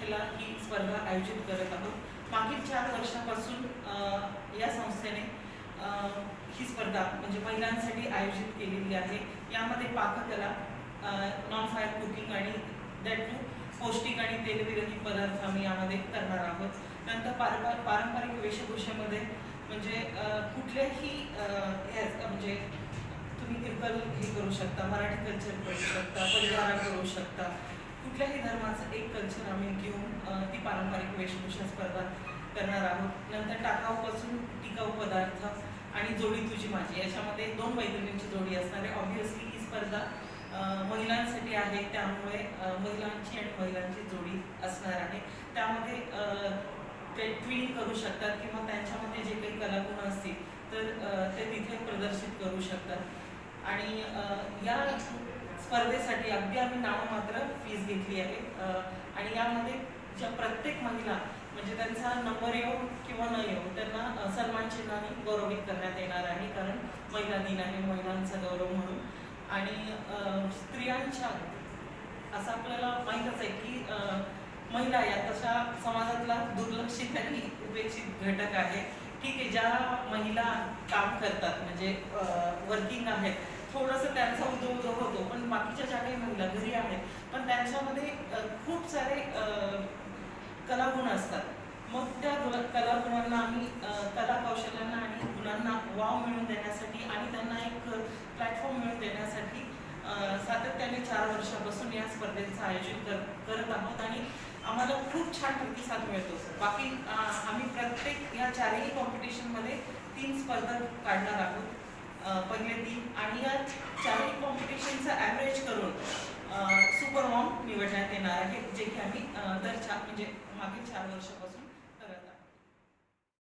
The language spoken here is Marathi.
तारखेला ही स्पर्धा आयोजित करत आहोत. मागील 4 वर्षापासून या संस्थेने ही स्पर्धा म्हणजे महिलांसाठी आयोजित केलेली आहे. यामध्ये पाककला, नॉन फायर कुकिंग आणि दॅट टू पौष्टिक आणि तेलविरहित पदार्थ आम्ही यामध्ये करणार आहोत. नंतर पारंपरिक वेशभूषेमध्ये म्हणजे कुठल्याही म्हणजे तुम्ही किरकोळ हे करू शकता, मराठी कल्चर करू शकता, परिवारा करू शकता, कुठल्याही धर्माचं एक कल्चर आम्ही घेऊन ती पारंपरिक वेशभूषा स्पर्धा करणार आहोत. नंतर टाकाऊपासून टिकाऊ पदार्थ आणि जोडी तुझी माझी याच्यामध्ये 2 मैत्रिणींची जोडी असणार आहे. ऑब्व्हियसली ही स्पर्धा महिलांसाठी आहे, त्यामुळे महिलांची आणि महिलांची जोडी असणार आहे. त्यामध्ये ते ट्विनिंग करू शकतात किंवा त्यांच्यामध्ये जे काही कलागुण असतील तर ते तिथे प्रदर्शित करू शकतात. आणि या स्पर्धेसाठी अगदी आम्ही नाममात्र फीस घेतली आहे आणि यामध्ये ज्या प्रत्येक महिला म्हणजे त्यांचा नंबर येऊ किंवा न येऊ त्यांना सन्मान चिन्हाने गौरवित करण्यात येणार आहे, कारण महिला दिन आहे, महिलांचा गौरव म्हणून. आणि स्त्रियांच्या असं आपल्याला माहीतच आहे की महिला या तशा समाजातला दुर्लक्षित आणि उपेक्षित घटक आहे. ठीक आहे, ज्या महिला काम करतात म्हणजे वर्किंग आहेत, थोडंसं त्यांचा उद्योग होतो, पण बाकीच्या ज्या काही महिला घरी आहेत पण त्यांच्यामध्ये खूप सारे कलागुण असतात. मग त्या कलागुणांना आम्ही कला कौशल्यांना आणि गुणांना वाव मिळवून देण्यासाठी आणि त्यांना एक प्लॅटफॉर्म मिळवून देण्यासाठी सातत्याने 4 वर्षापासून या स्पर्धेचं आयोजन करत आहोत आणि आम्हाला खूप छान प्रतिसाद मिळतो. बाकी आम्ही प्रत्येक या 4ही कॉम्पिटिशनमध्ये 3 स्पर्धा काढणार आहोत, पहिले 3, आणि या 4ही कॉम्पिटिशनचा ॲव्हरेज करून सुपर मॉम निवडण्यात येणार आहे, जे की आम्ही म्हणजे मागील 4 वर्षापासून